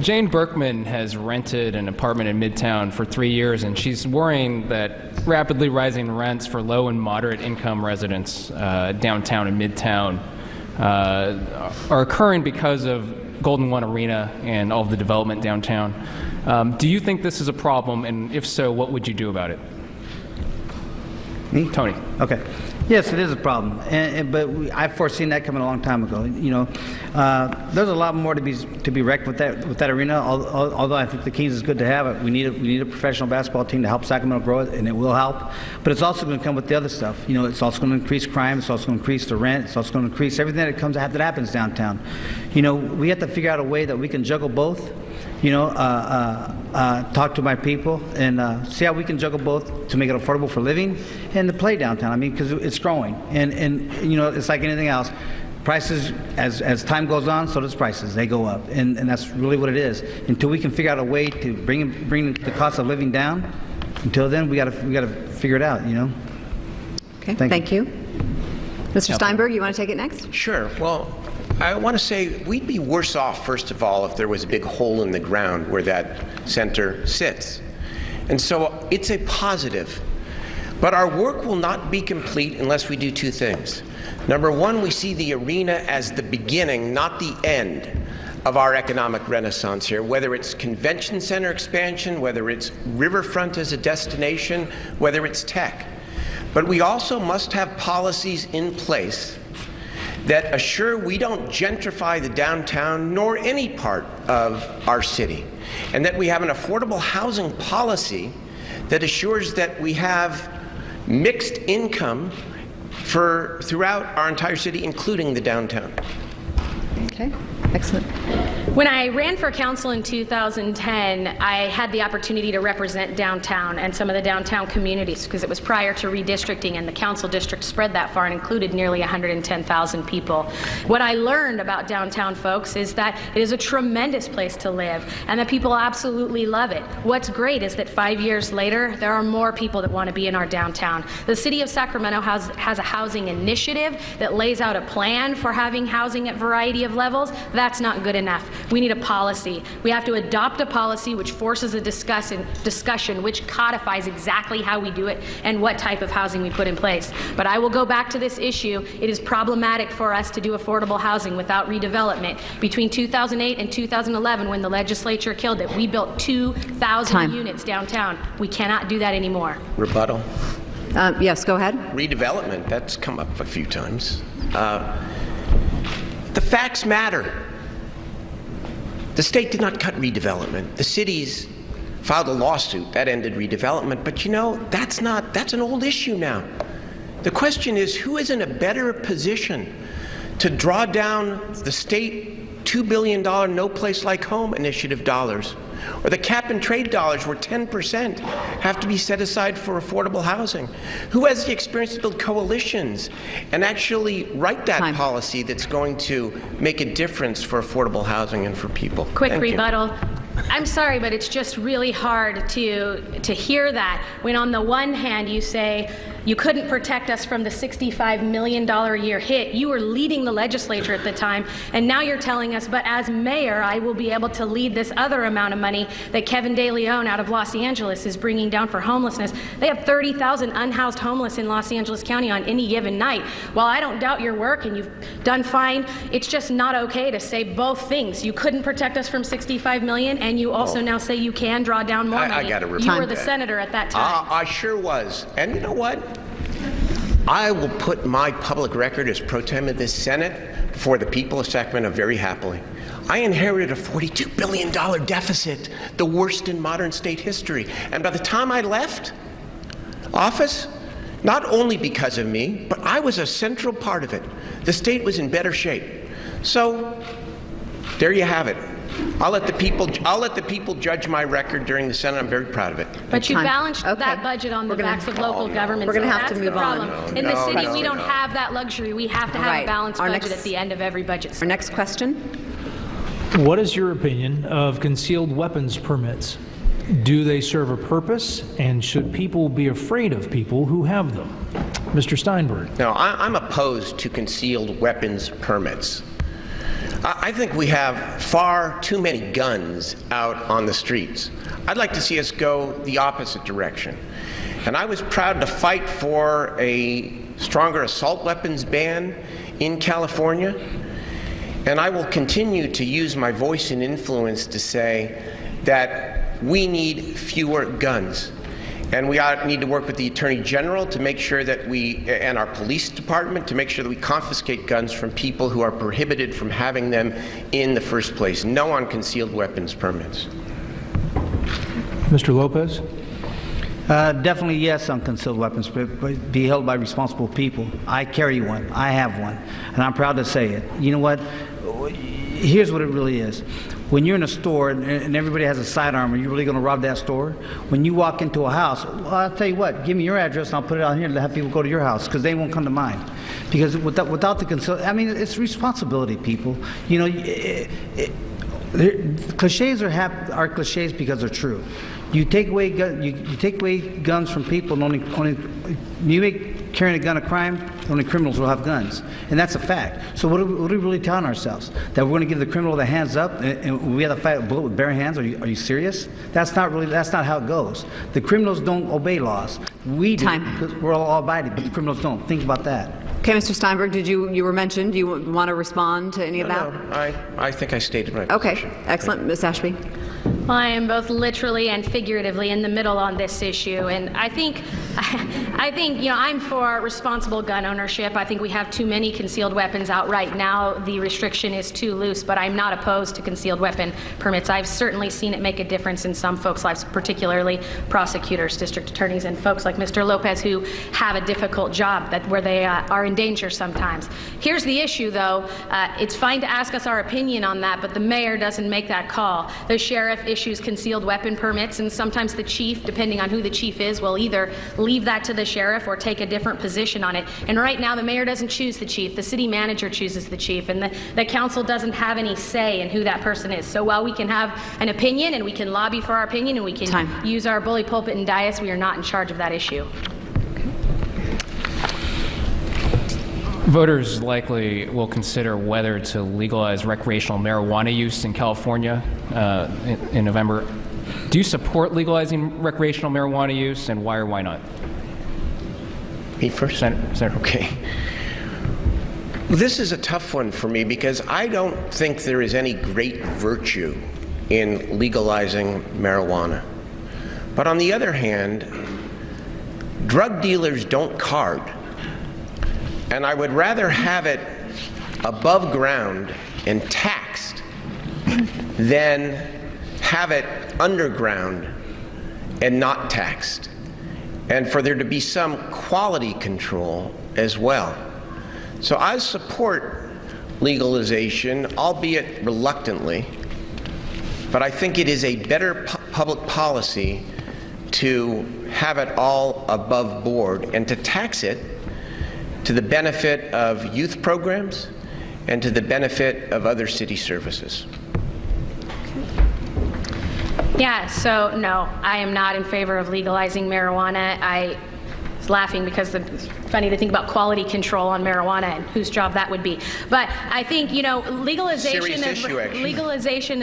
Jane Berkman has rented an apartment in Midtown for 3 years, and she's worrying that rapidly rising rents for low and moderate income residents downtown and Midtown are occurring because of Golden One Arena and all of the development downtown. Do you think this is a problem, and if so, what would you do about it? Me? Tony. Okay. Yes, it is a problem, but I've foreseen that coming a long time ago. You know, there's a lot more to be wrecked with that arena. Although I think the Kings is good to have it, we need a professional basketball team to help Sacramento grow it, and it will help. But it's also going to come with the other stuff. You know, it's also going to increase crime. It's also going to increase the rent. It's also going to increase everything that happens downtown. You know, we have to figure out a way that we can juggle both. You know, talk to my people and see how we can juggle both to make it affordable for living and to play downtown. I mean, because it's growing, and you know, it's like anything else. Prices, as time goes on, so does prices. They go up, and that's really what it is. Until we can figure out a way to bring the cost of living down, until then we got to figure it out. You know. Okay. Thank you. Mr. Steinberg, you want to take it next? Sure. Well, I want to say we'd be worse off, first of all, if there was a big hole in the ground where that center sits. And so it's a positive. But our work will not be complete unless we do two things. Number one, we see the arena as the beginning, not the end, of our economic renaissance here, whether it's convention center expansion, whether it's riverfront as a destination, whether it's tech. But we also must have policies in place that assure we don't gentrify the downtown nor any part of our city, and that we have an affordable housing policy that assures that we have mixed income throughout our entire city, including the downtown. Okay, excellent. When I ran for council in 2010, I had the opportunity to represent downtown and some of the downtown communities, because it was prior to redistricting, and the council district spread that far and included nearly 110,000 people. What I learned about downtown, folks, is that it is a tremendous place to live and that people absolutely love it. What's great is that 5 years later, there are more people that want to be in our downtown. The city of Sacramento has a housing initiative that lays out a plan for having housing at a variety of levels. That's not good enough. We need a policy. We have to adopt a policy which forces a discussion which codifies exactly how we do it and what type of housing we put in place. But I will go back to this issue. It is problematic for us to do affordable housing without redevelopment. Between 2008 and 2011, when the legislature killed it, we built 2,000 units downtown. We cannot do that anymore. Rebuttal. Yes, go ahead. Redevelopment, that's come up a few times. The facts matter. The state did not cut redevelopment. The cities filed a lawsuit that ended redevelopment, but you know, that's an old issue now. The question is, who is in a better position to draw down the state $2 billion No Place Like Home initiative dollars, or the cap and trade dollars where 10% have to be set aside for affordable housing? Who has the experience to build coalitions and actually write that policy that's going to make a difference for affordable housing and for people? Quick rebuttal. I'm sorry, but it's just really hard to hear that when on the one hand you say you couldn't protect us from the $65 million a year hit. You were leading the legislature at the time, and now you're telling us, but as mayor, I will be able to lead this other amount of money that Kevin De Leon out of Los Angeles is bringing down for homelessness. They have 30,000 unhoused homeless in Los Angeles County on any given night. While I don't doubt your work and you've done fine, it's just not okay to say both things. You couldn't protect us from $65 million, and you also now say you can draw down more money. I got to You were the senator at that time. I sure was. And you know what? I will put my public record as pro tem of this Senate before the people of Sacramento very happily. I inherited a $42 billion deficit, the worst in modern state history. And by the time I left office, not only because of me, but I was a central part of it. The state was in better shape. So there you have it. I'll let the people judge my record during the Senate. I'm very proud of it. But you balanced that budget on the backs of local governments. We're going to have to move on. In the city, we don't have that luxury. We have to have a balanced budget at the end of every budget. Our next question. What is your opinion of concealed weapons permits? Do they serve a purpose, and should people be afraid of people who have them? Mr. Steinberg. No, I'm opposed to concealed weapons permits. I think we have far too many guns out on the streets. I'd like to see us go the opposite direction. And I was proud to fight for a stronger assault weapons ban in California. And I will continue to use my voice and influence to say that we need fewer guns. And we need to work with the Attorney General to make sure that and our police department, to make sure that we confiscate guns from people who are prohibited from having them in the first place. No on concealed weapons permits. Mr. Lopez? Definitely yes on concealed weapons, but be held by responsible people. I carry one. I have one. And I'm proud to say it. You know what? Here's what it really is. When you're in a store and everybody has a sidearm, are you really going to rob that store? When you walk into a house, well, I'll tell you what, give me your address and I'll put it out here to have people go to your house, because they won't come to mine. Because without the concealed, I mean, it's responsibility, people. You know, cliches are cliches because they're true. You take away guns from people, and you make carrying a gun a crime, only criminals will have guns. And that's a fact. So what are we really telling ourselves? That we're going to give the criminal the hands up and we have to fight a bullet with bare hands? Are you serious? That's not how it goes. The criminals don't obey laws. We do, because we're all abiding, but the criminals don't. Think about that. Okay, Mr. Steinberg, you were mentioned. Do you want to respond to any of that? No, I think I stated my position. Okay, excellent. Ms. Ashby? Well, I am both literally and figuratively in the middle on this issue, and I think, you know, I'm for responsible gun ownership. I think we have too many concealed weapons out right now. The restriction is too loose, but I'm not opposed to concealed weapon permits. I've certainly seen it make a difference in some folks' lives, particularly prosecutors, district attorneys, and folks like Mr. Lopez who have a difficult job where they are in danger sometimes. Here's the issue, though. It's fine to ask us our opinion on that, but the mayor doesn't make that call. The sheriff issues concealed weapon permits, and sometimes the chief, depending on who the chief is, will either leave that to the sheriff or take a different position on it. And right now, the mayor doesn't choose the chief. The city manager chooses the chief, and the council doesn't have any say in who that person is. So while we can have an opinion, and we can lobby for our opinion, and we can use our bully pulpit and dais, we are not in charge of that issue. Voters likely will consider whether to legalize recreational marijuana use in California in November. Do you support legalizing recreational marijuana use, and why or why not? Me first? Senator. Okay. This is a tough one for me because I don't think there is any great virtue in legalizing marijuana. But on the other hand, drug dealers don't card. And I would rather have it above ground and taxed than have it underground and not taxed. And for there to be some quality control as well. So I support legalization, albeit reluctantly, but I think it is a better public policy to have it all above board and to tax it to the benefit of youth programs and to the benefit of other city services. Yeah, so no, I am not in favor of legalizing marijuana. I was laughing because it's funny to think about quality control on marijuana and whose job that would be. But I think, you know, legalization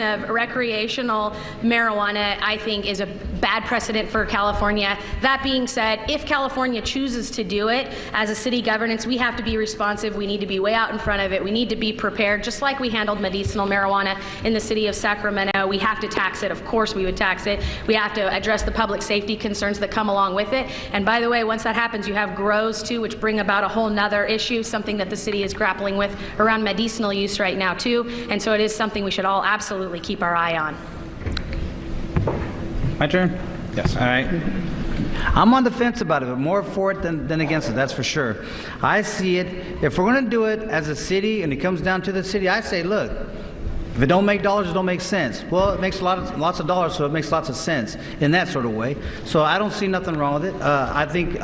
of recreational marijuana, I think, is a bad precedent for California. That being said, if California chooses to do it, as a city governance, we have to be responsive. We need to be way out in front of it. We need to be prepared, just like we handled medicinal marijuana in the city of Sacramento. We have to tax it. Of course we would tax it. We have to address the public safety concerns that come along with it. And by the way, once that that happens, you have grows too, which bring about a whole nother issue, something that the city is grappling with around medicinal use right now too. And so it is something we should all absolutely keep our eye on. My turn? Yes. All right. I'm on the fence about it, but more for it than against it, that's for sure. I see it, if we're going to do it as a city and it comes down to the city, I say, look, if it don't make dollars, it don't make sense. Well, it makes lots of dollars, so it makes lots of sense in that sort of way. So I don't see nothing wrong with it. I think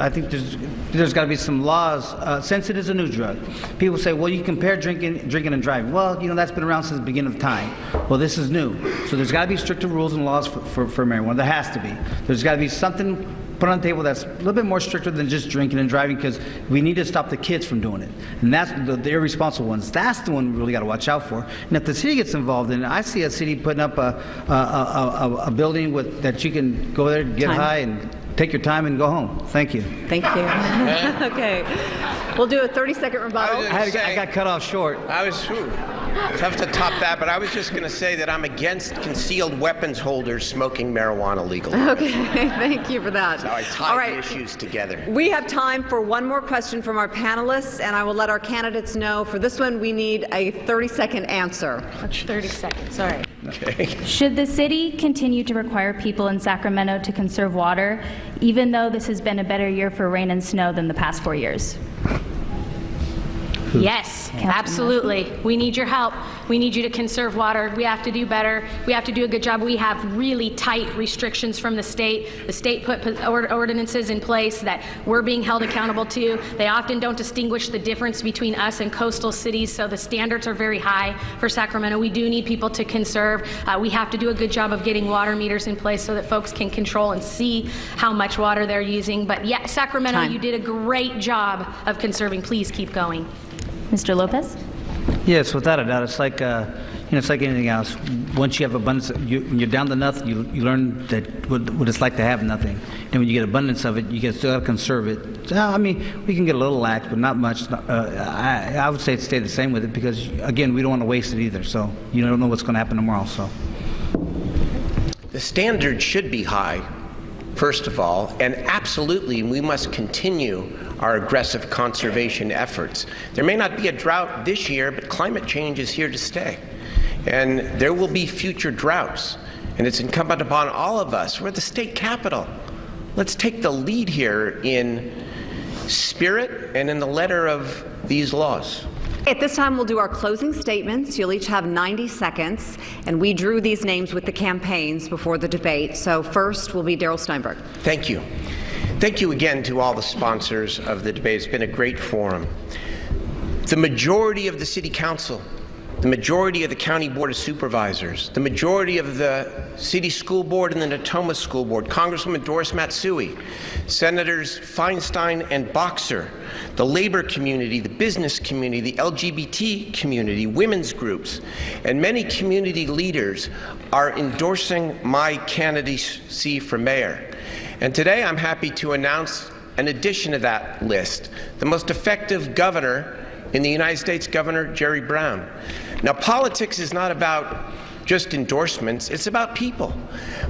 there's got to be some laws, since it is a new drug. People say, well, you compare drinking and driving. Well, that's been around since the beginning of time. Well, this is new. So there's got to be stricter rules and laws for marijuana. There has to be. There's got to be something put on the table that's a little bit more stricter than just drinking and driving, because we need to stop the kids from doing it. And that's the irresponsible ones. That's the one we really got to watch out for. And if the city gets involved in it, I see a city putting up a building that you can go there, get high, and take your time and go home. Thank you. Thank you. Okay. We'll do a 30-second rebuttal. I got cut off short. Tough to top that, but I was just going to say that I'm against concealed weapons holders smoking marijuana legally. Okay, thank you for that. So I tie the issues together. We have time for one more question from our panelists, and I will let our candidates know. For this one, we need a 30-second answer. That's 30 seconds, all right. Okay. Should the city continue to require people in Sacramento to conserve water, even though this has been a better year for rain and snow than the past 4 years? Yes, absolutely. We need your help. We need you to conserve water. We have to do better. We have to do a good job. We have really tight restrictions from the state. The state put ordinances in place that we're being held accountable to. They often don't distinguish the difference between us and coastal cities, so the standards are very high for Sacramento. We do need people to conserve. We have to do a good job of getting water meters in place so that folks can control and see how much water they're using. But yeah, Sacramento, you did a great job of conserving. Please keep going. Mr. Lopez? Yes, without a doubt. It's like it's like anything else. Once you have abundance, when you're down to nothing, you learn that what it's like to have nothing. And when you get abundance of it, you still got to conserve it. I mean, we can get a little lax, but not much. I would say stay the same with it, because again, we don't want to waste it either. So you don't know what's going to happen tomorrow. So the standard should be high, first of all, and absolutely we must continue our aggressive conservation efforts. There may not be a drought this year, but climate change is here to stay. And there will be future droughts. And it's incumbent upon all of us. We're the state capital. Let's take the lead here in spirit and in the letter of these laws. At this time, we'll do our closing statements. You'll each have 90 seconds, and we drew these names with the campaigns before the debate. So first will be Darrell Steinberg. Thank you. Thank you again to all the sponsors of the debate. It's been a great forum. The majority of the City Council, the majority of the County Board of Supervisors, the majority of the City School Board and the Natoma School Board, Congresswoman Doris Matsui, Senators Feinstein and Boxer, the labor community, the business community, the LGBT community, women's groups, and many community leaders are endorsing my candidacy for mayor. And today I'm happy to announce an addition to that list, the most effective governor in the United States, Governor Jerry Brown. Now, politics is not about just endorsements, it's about people.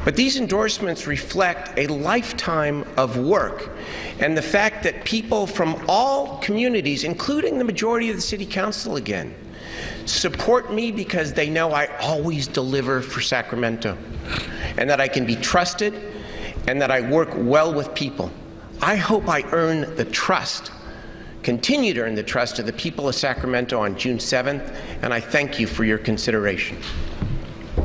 But these endorsements reflect a lifetime of work and the fact that people from all communities, including the majority of the City Council again, support me because they know I always deliver for Sacramento and that I can be trusted and that I work well with people. I hope I earn the trust, continue to earn the trust of the people of Sacramento on June 7th, and I thank you for your consideration.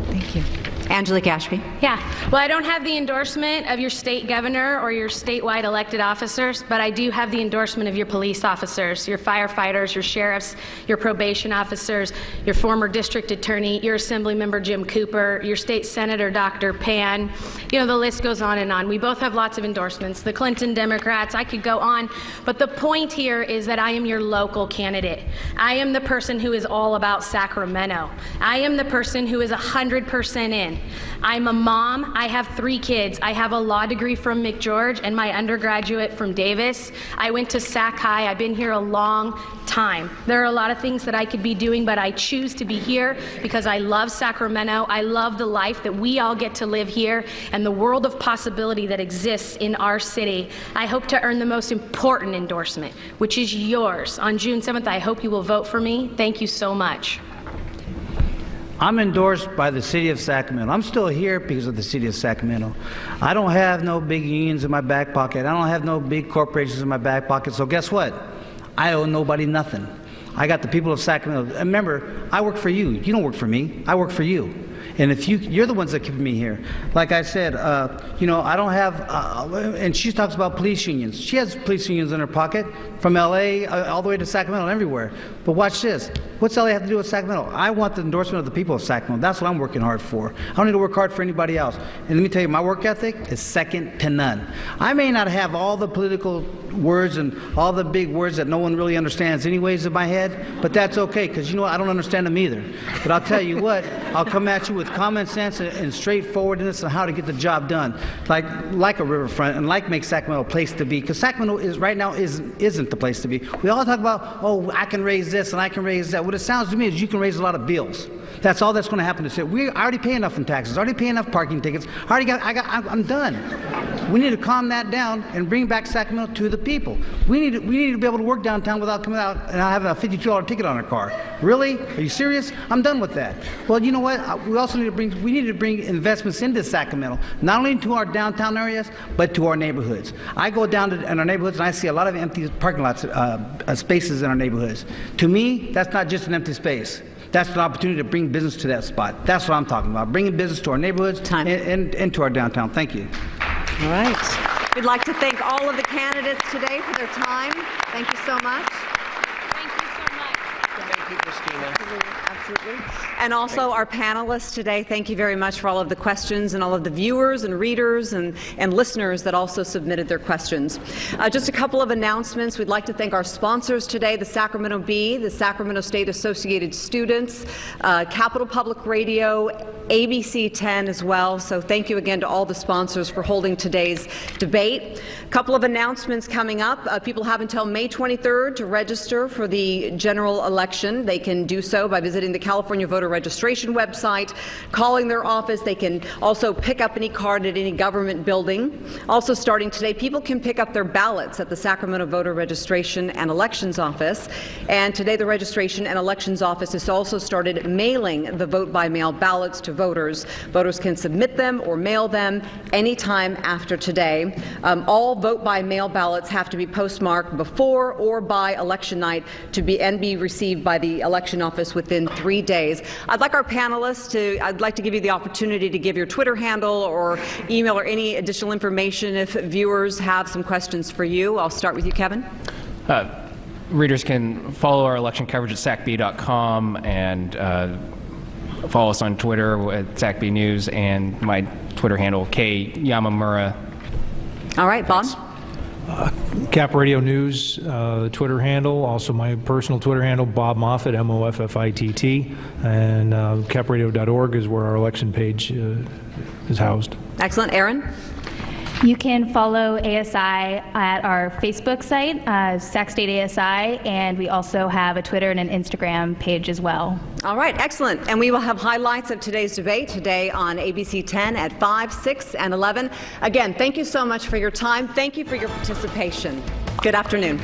Thank you. Angelique Ashby. Yeah, well, I don't have the endorsement of your state governor or your statewide elected officers, but I do have the endorsement of your police officers, your firefighters, your sheriffs, your probation officers, your former district attorney, your assembly member Jim Cooper, your state senator Dr. Pan. You know, the list goes on and on. We both have lots of endorsements. The Clinton Democrats, I could go on, but the point here is that I am your local candidate. I am the person who is all about Sacramento. I am the person who is 100% in. in. I'm a mom. I have 3 kids. I have a law degree from McGeorge and my undergraduate from Davis. I went to Sac High. I've been here a long time. There are a lot of things that I could be doing, but I choose to be here because I love Sacramento. I love the life that we all get to live here and the world of possibility that exists in our city. I hope to earn the most important endorsement, which is yours. On June 7th, I hope you will vote for me. Thank you so much. I'm endorsed by the city of Sacramento. I'm still here because of the city of Sacramento. I don't have no big unions in my back pocket. I don't have no big corporations in my back pocket. So guess what? I owe nobody nothing. I got the people of Sacramento. And remember, I work for you. You don't work for me. I work for you. And if you're the ones that keep me here. Like I said, you know, I don't have, and she talks about police unions. She has police unions in her pocket from LA all the way to Sacramento and everywhere. But watch this. What's LA have to do with Sacramento? I want the endorsement of the people of Sacramento. That's what I'm working hard for. I don't need to work hard for anybody else. And let me tell you, my work ethic is second to none. I may not have all the political words and all the big words that no one really understands anyways in my head, but that's okay, because you know what? I don't understand them either. But I'll tell you what, I'll come at you with common sense and straightforwardness on how to get the job done, like a riverfront and like make Sacramento a place to be, because Sacramento is right now isn't the place to be. We all talk about, oh, I can raise this and I can raise that. What it sounds to me is you can raise a lot of bills. That's all that's going to happen to city. We already pay enough in taxes, already pay enough parking tickets. I'm done. We need to calm that down and bring back Sacramento to the people. We need to be able to work downtown without coming out and having a $52 ticket on our car. Really? Are you serious? I'm done with that. Well, you know what? We also need to bring investments into Sacramento, not only to our downtown areas, but to our neighborhoods. I go down in our neighborhoods and I see a lot of empty parking lots, spaces in our neighborhoods. To me, that's not just an empty space. That's an opportunity to bring business to that spot. That's what I'm talking about, bringing business to our neighborhoods and to our downtown. Thank you. All right. We'd like to thank all of the candidates today for their time. Thank you so much. Thank you so much. Thank you, Christina. Absolutely. And also our panelists today, thank you very much for all of the questions and all of the viewers and readers and listeners that also submitted their questions. Just a couple of announcements. We'd like to thank our sponsors today, the Sacramento Bee, the Sacramento State Associated Students, Capital Public Radio, ABC 10 as well. So thank you again to all the sponsors for holding today's debate. A couple of announcements coming up. People have until May 23rd to register for the general election. They can do so by visiting the California voter registration website, calling their office. They can also pick up any card at any government building. Also starting today, people can pick up their ballots at the Sacramento Voter Registration and Elections Office. And today the Registration and Elections Office has also started mailing the vote-by-mail ballots to voters. Voters can submit them or mail them anytime after today. All vote-by-mail ballots have to be postmarked before or by election night to be received by the election office within 3 days. I'd like to give you the opportunity to give your Twitter handle or email or any additional information if viewers have some questions for you. I'll start with you, Kevin. Readers can follow our election coverage at sacb.com and follow us on Twitter at SacB News and my Twitter handle, K Yamamura. All right, Bob. Cap Radio News, Twitter handle, also my personal Twitter handle, Bob Moffitt, Moffitt, and capradio.org is where our election page is housed. Excellent. Aaron? You can follow ASI at our Facebook site, Sac State ASI, and we also have a Twitter and an Instagram page as well. All right, excellent. And we will have highlights of today's debate today on ABC 10 at 5, 6, and 11. Again, thank you so much for your time. Thank you for your participation. Good afternoon.